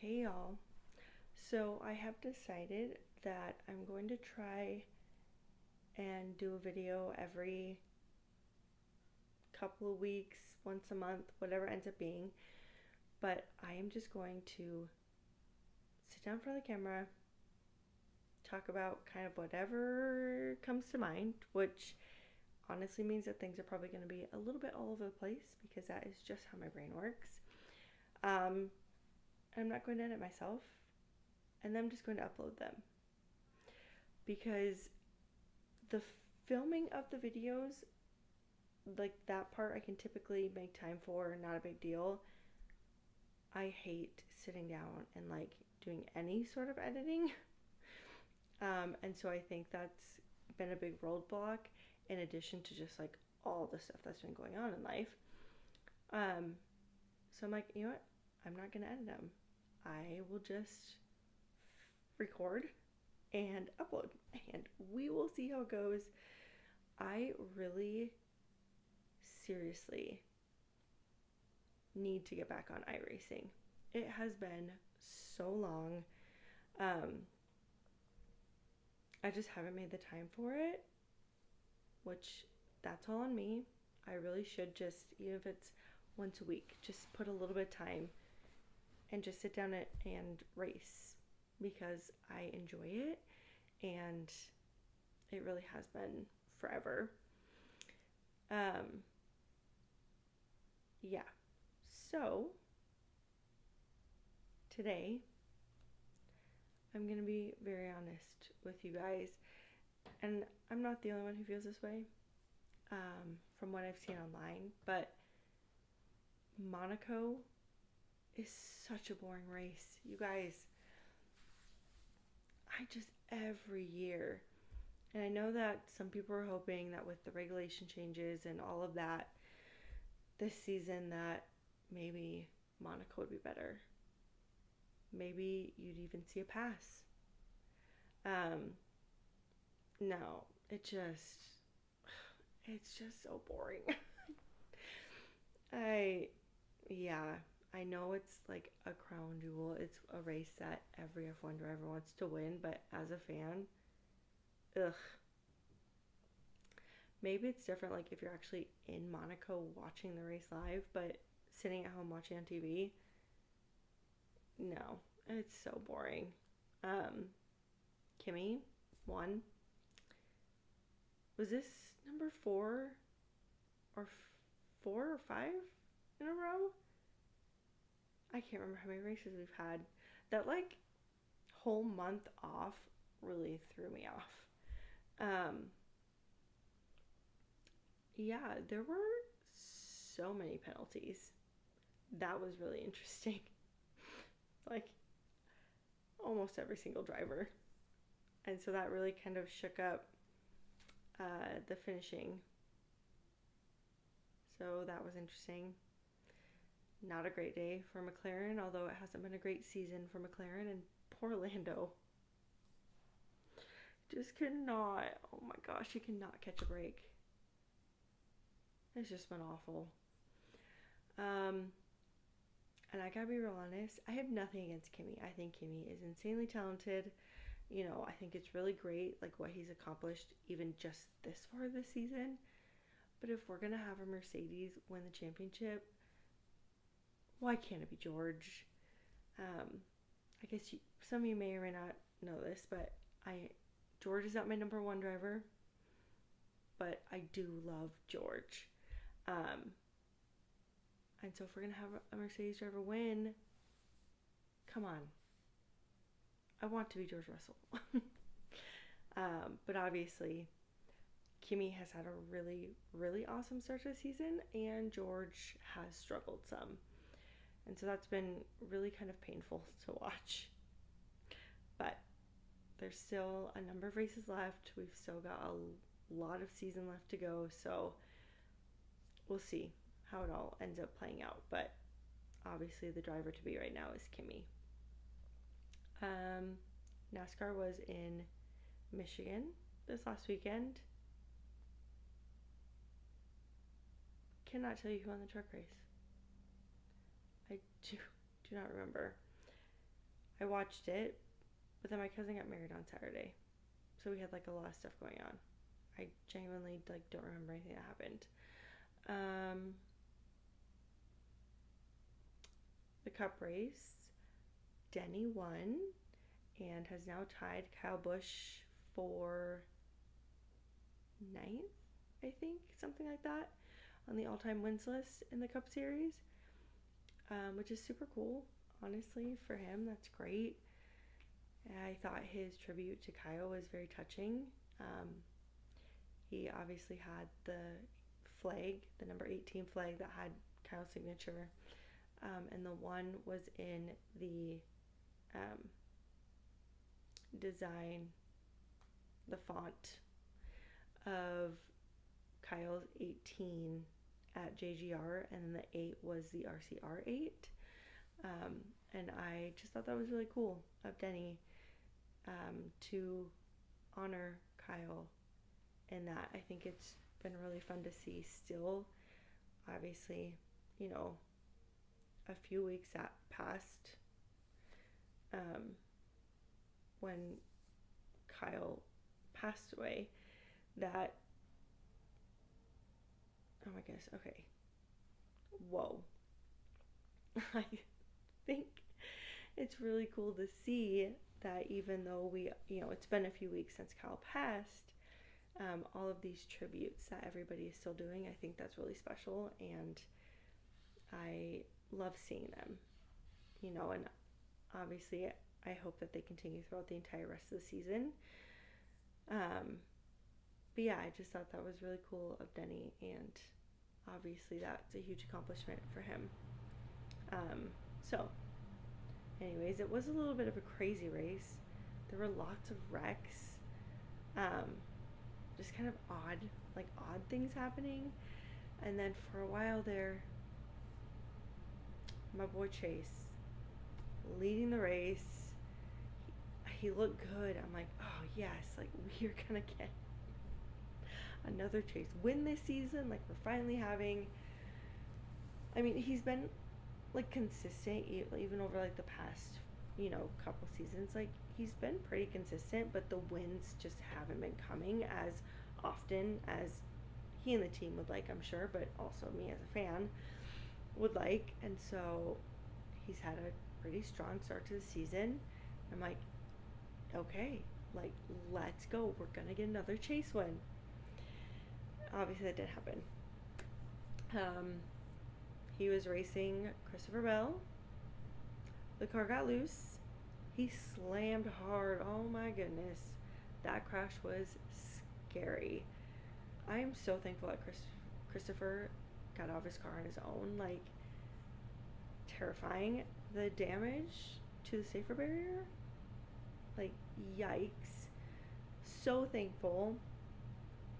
Hey y'all. So I have decided that I'm going to try and do a video every couple of weeks, once a month, whatever it ends up being. But I am just going to sit down in front of the camera, talk about kind of whatever comes to mind, which honestly means that things are probably going to be a little bit all over the place because that is just how my brain works. Um, I'm not going to edit myself, and then I'm just going to upload them because the filming of the videos, like that part, I can typically make time for, not a big deal. I hate sitting down and like doing any sort of editing. And so I think that's been a big roadblock in addition to just like all the stuff that's been going on in life. Um, so I'm like, you know what? I'm not going to edit them. I will just record and upload, and we will see how it goes. I really seriously need to get back on iRacing. It has been so long. Um, I just haven't made the time for it, which that's all on me. I really should just, even if it's once a week, just put a little bit of time and just sit down and race because I enjoy it and it really has been forever. Um, yeah. So today I'm going to be very honest with you guys, and I'm not the only one who feels this way, from what I've seen online, but Monaco is such a boring race. You guys, every year, and I know that some people are hoping that with the regulation changes and all of that this season that maybe Monaco would be better. Maybe you'd even see a pass. Um, no, it's just so boring. I, yeah, I know it's like a crown jewel. It's a race that every F1 driver wants to win, but as a fan, ugh. Maybe it's different like if you're actually in Monaco watching the race live, but sitting at home watching on TV, no, it's so boring. Um, Kimmy won. Was this number or 4 or 5 in a row? I can't remember how many races we've had. That like whole month off really threw me off. Um, yeah, there were so many penalties. That was really interesting. Like almost every single driver. And so that really kind of shook up the finishing. So that was interesting. Not a great day for McLaren, although it hasn't been a great season for McLaren. And poor Lando. Just cannot. Oh my gosh, he cannot catch a break. It's just been awful. Um, and I gotta be real honest, I have nothing against Kimi. I think Kimi is insanely talented. I think it's really great, like what he's accomplished even just this far this season. But if we're gonna have a Mercedes win the championship, why can't it be George? Um, I guess some of you may or may not know this, but George is not my number one driver, but I do love George. Um, and so if we're gonna have a Mercedes driver win, come on. I want to be George Russell. But obviously, Kimi has had a really, really awesome start to the season, and George has struggled some. And so that's been really kind of painful to watch. But there's still a number of races left. We've still got a lot of season left to go. So we'll see how it all ends up playing out. But obviously, the driver to be right now is Kimi. NASCAR was in Michigan this last weekend. Cannot tell you who won the truck race. I do not remember. I watched it, but then my cousin got married on Saturday. So we had like a lot of stuff going on. I genuinely like don't remember anything that happened. Um, the cup race, Denny won and has now tied Kyle Busch for ninth, I think, something like that, on the all-time wins list in the Cup Series, which is super cool, honestly, for him. That's great. I thought his tribute to Kyle was very touching. Um, he obviously had the flag, the number 18 flag that had Kyle's signature, and the one was in the um, design, the font of Kyle's 18 at JGR, and then the 8 was the RCR 8. And I just thought that was really cool of Denny, to honor Kyle in that. I think it's been really fun to see still. Obviously, you know, a few weeks that passed, when Kyle passed away, that, oh my goodness, okay, whoa. I think it's really cool to see that even though it's been a few weeks since Kyle passed, all of these tributes that everybody is still doing, I think that's really special, and I love seeing them, and obviously I hope that they continue throughout the entire rest of the season. But yeah, I just thought that was really cool of Denny, and obviously that's a huge accomplishment for him. So anyways, it was a little bit of a crazy race. There were lots of wrecks, just kind of odd things happening. And then for a while there, my boy Chase leading the race. He looked good. I'm like, oh yes, like we're gonna get another Chase win this season. Like we're finally having. I mean, he's been like consistent even over like the past couple seasons. Like he's been pretty consistent, but the wins just haven't been coming as often as he and the team would like, I'm sure, but also me as a fan would like. And so he's had a pretty strong start to the season. I'm like, okay, like let's go, we're gonna get another Chase win. Obviously that didn't happen. He was racing Christopher Bell. The car got loose. He slammed hard. Oh my goodness. That crash was scary. I am so thankful that Christopher got out of his car on his own. Like, terrifying. The damage to the safer barrier, like, yikes. So thankful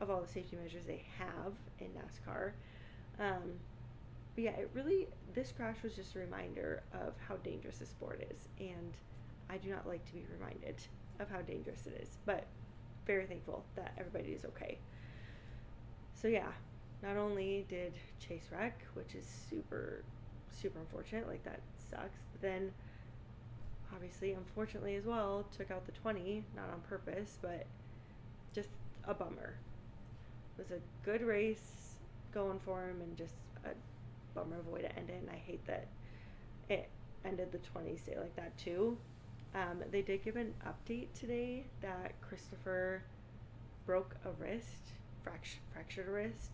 of all the safety measures they have in NASCAR. But yeah, this crash was just a reminder of how dangerous this sport is, and I do not like to be reminded of how dangerous it is, but very thankful that everybody is okay. So yeah, not only did Chase wreck, which is super, super unfortunate, like that sucks, but then obviously, unfortunately as well, took out the 20, not on purpose, but just a bummer. It was a good race going for him, and just a bummer of a way to end it, and I hate that it ended the 20s day like that too. They did give an update today that Christopher broke a wrist, fractured a wrist,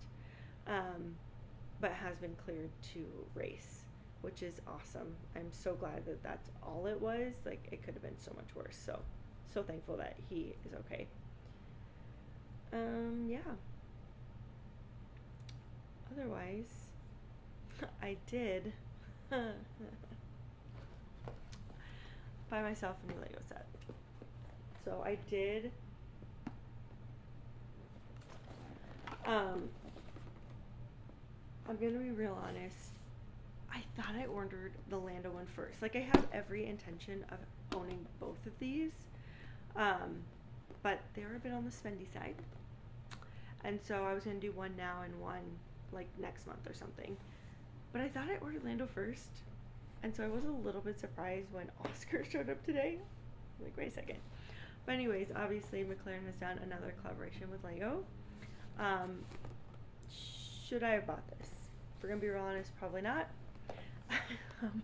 but has been cleared to race, which is awesome. I'm so glad that that's all it was. Like, it could have been so much worse. So thankful that he is okay. Yeah. Otherwise, I did buy myself a new Lego set. So I did. I'm gonna be real honest. I thought I ordered the Lando one first. Like, I have every intention of owning both of these, but they're a bit on the spendy side. And so I was gonna do one now and one like next month or something. But I thought I ordered Lando first, And so I was a little bit surprised when Oscar showed up today. I'm like, wait a second. But anyways, obviously McLaren has done another collaboration with Lego. Um, should I have bought this? If we're gonna be real honest, probably not. um,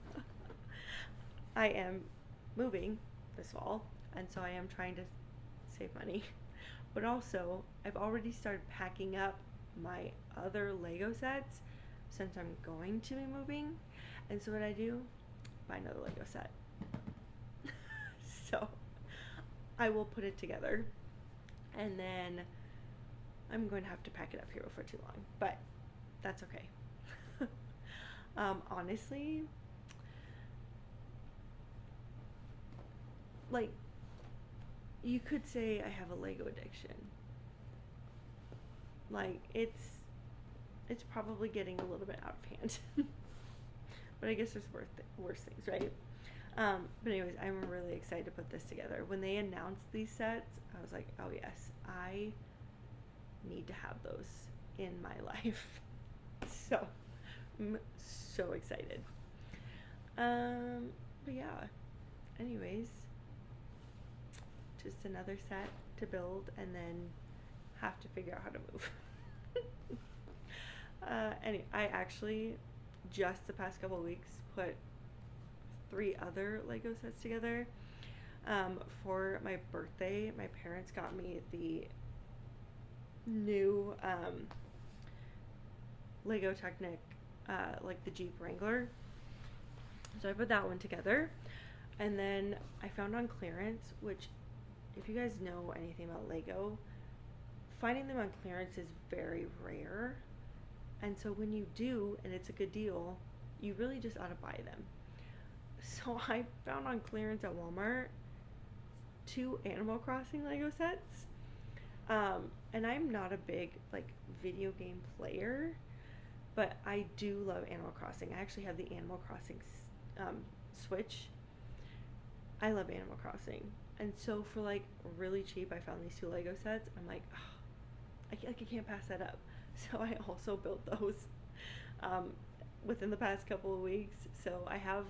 I am moving this fall, and so I am trying to save money. But also, I've already started packing up my other Lego sets since I'm going to be moving. And so what I do, buy another Lego set. So I will put it together, and then I'm going to have to pack it up here before too long, but that's okay. Honestly, like, you could say I have a Lego addiction. Like, it's probably getting a little bit out of hand. But I guess there's worse things, right? But anyways, I'm really excited to put this together. When they announced these sets, I was like, oh yes, I need to have those in my life. So I'm so excited. But yeah, anyways, just another set to build and then have to figure out how to move. Anyway, I actually just the past couple of weeks put 3 other Lego sets together. For my birthday, my parents got me the new Lego Technic, like the Jeep Wrangler. So I put that one together. And then I found on clearance, which if you guys know anything about Lego, finding them on clearance is very rare. And so when you do, and it's a good deal, you really just ought to buy them. So I found on clearance at Walmart 2 Animal Crossing Lego sets. And I'm not a big like video game player, but I do love Animal Crossing. I actually have the Animal Crossing Switch. I love Animal Crossing. And so for like really cheap, I found these 2 Lego sets. I'm like, oh, I can't pass that up. So I also built those within the past couple of weeks. So I have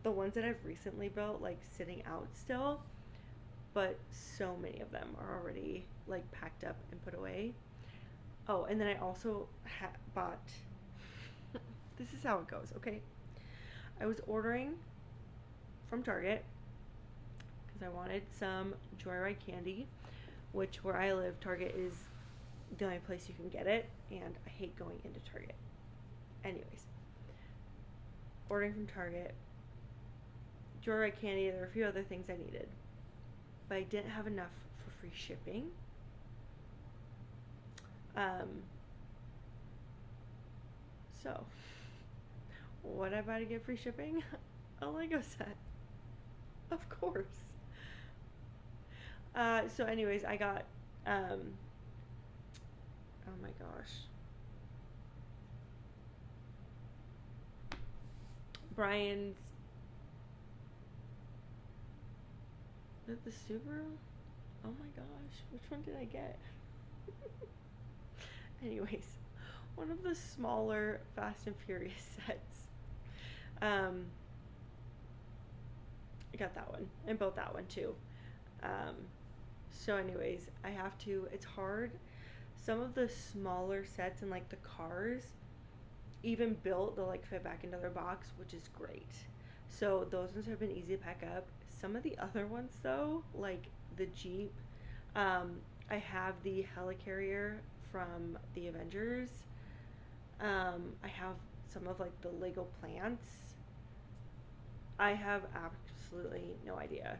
the ones that I've recently built like sitting out still, but so many of them are already like packed up and put away. Oh, and then I also bought this is how it goes, okay? I was ordering from Target because I wanted some Joyride candy, which where I live, Target is the only place you can get it, and I hate going into Target. Anyways, ordering from Target, Joyride candy, there were a few other things I needed, but I didn't have enough for free shipping. So what I buy to get free shipping? A Lego set, of course. So anyways, I got oh my gosh, Brian's, is it the Subaru? Oh my gosh, which one did I get? Anyways, one of the smaller Fast and Furious sets. I got that one and built that one too. So anyways, I have to, it's hard. Some of the smaller sets and like the cars, even built, they'll like fit back into their box, which is great. So those ones have been easy to pack up. Some of the other ones though, like the Jeep, I have the helicarrier from the Avengers. I have some of like the Lego plants. I have absolutely no idea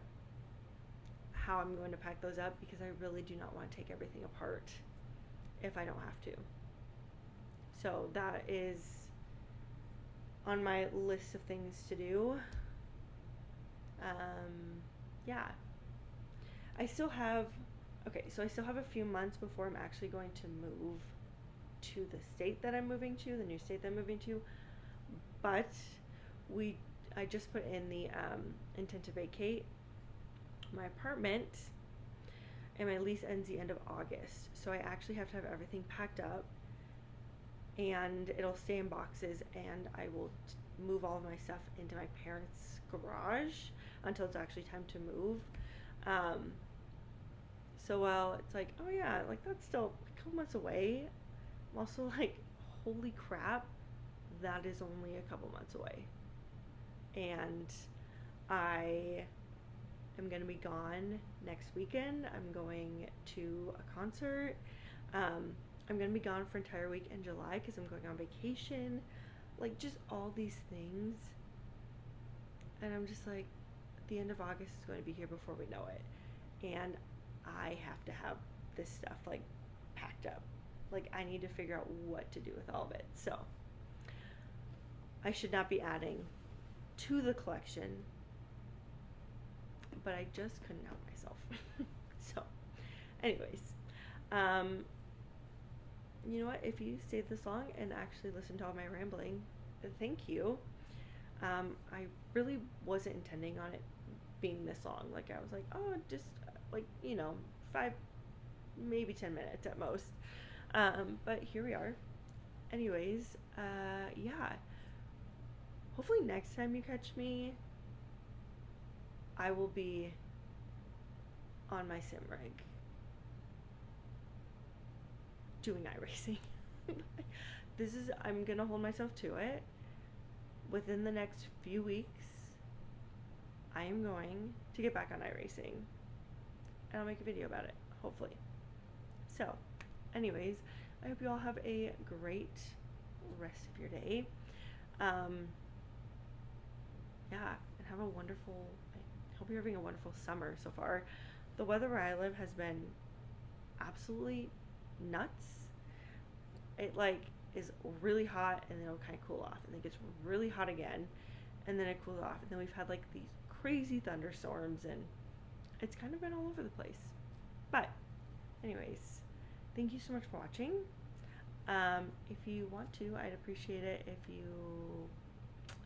how I'm going to pack those up because I really do not want to take everything apart if I don't have to. So that is on my list of things to do. Yeah. I still have a few months before I'm actually going to move to the state that I'm moving to, the new state that I'm moving to. But I just put in the intent to vacate my apartment, and my lease ends the end of August. So I actually have to have everything packed up, and it'll stay in boxes, and I will move all of my stuff into my parents' garage until it's actually time to move. Um, so while it's like, oh yeah, like that's still a couple months away, I'm also like, holy crap, that is only a couple months away. And I am going to be gone next weekend. I'm going to a concert. I'm going to be gone for an entire week in July because I'm going on vacation. Like, just all these things. And I'm just like, the end of August is going to be here before we know it. And I have to have this stuff, like, packed up. Like, I need to figure out what to do with all of it. So, I should not be adding to the collection, but I just couldn't help myself. So, anyways, you know what? If you stayed this long and actually listened to all my rambling, thank you. I really wasn't intending on it being this long. Like, I was like, oh, just like, 5, maybe 10 minutes at most. But here we are. Anyways, yeah. Hopefully next time you catch me, I will be on my sim rig doing iRacing. I'm gonna hold myself to it. Within the next few weeks, I am going to get back on iRacing. And I'll make a video about it, hopefully. So, anyways, I hope you all have a great rest of your day. Yeah, and have a wonderful, I hope you're having a wonderful summer so far. The weather where I live has been absolutely nuts. It like is really hot and then it'll kind of cool off, and then it gets really hot again, and then it cools off, and then we've had like these crazy thunderstorms, and it's kind of been all over the place. But anyways, thank you so much for watching. If you want to, I'd appreciate it if you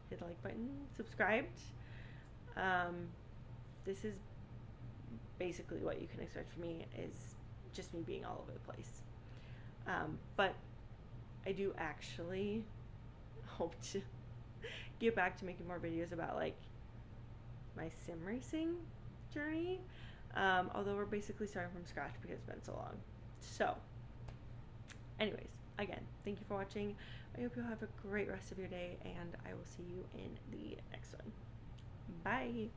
hit the like button, subscribed. This is basically what you can expect from me, is just me being all over the place. But I do actually hope to get back to making more videos about like my sim racing journey. Although we're basically starting from scratch because it's been so long. So, anyways, again, thank you for watching. I hope you'll have a great rest of your day, and I will see you in the next one. Bye.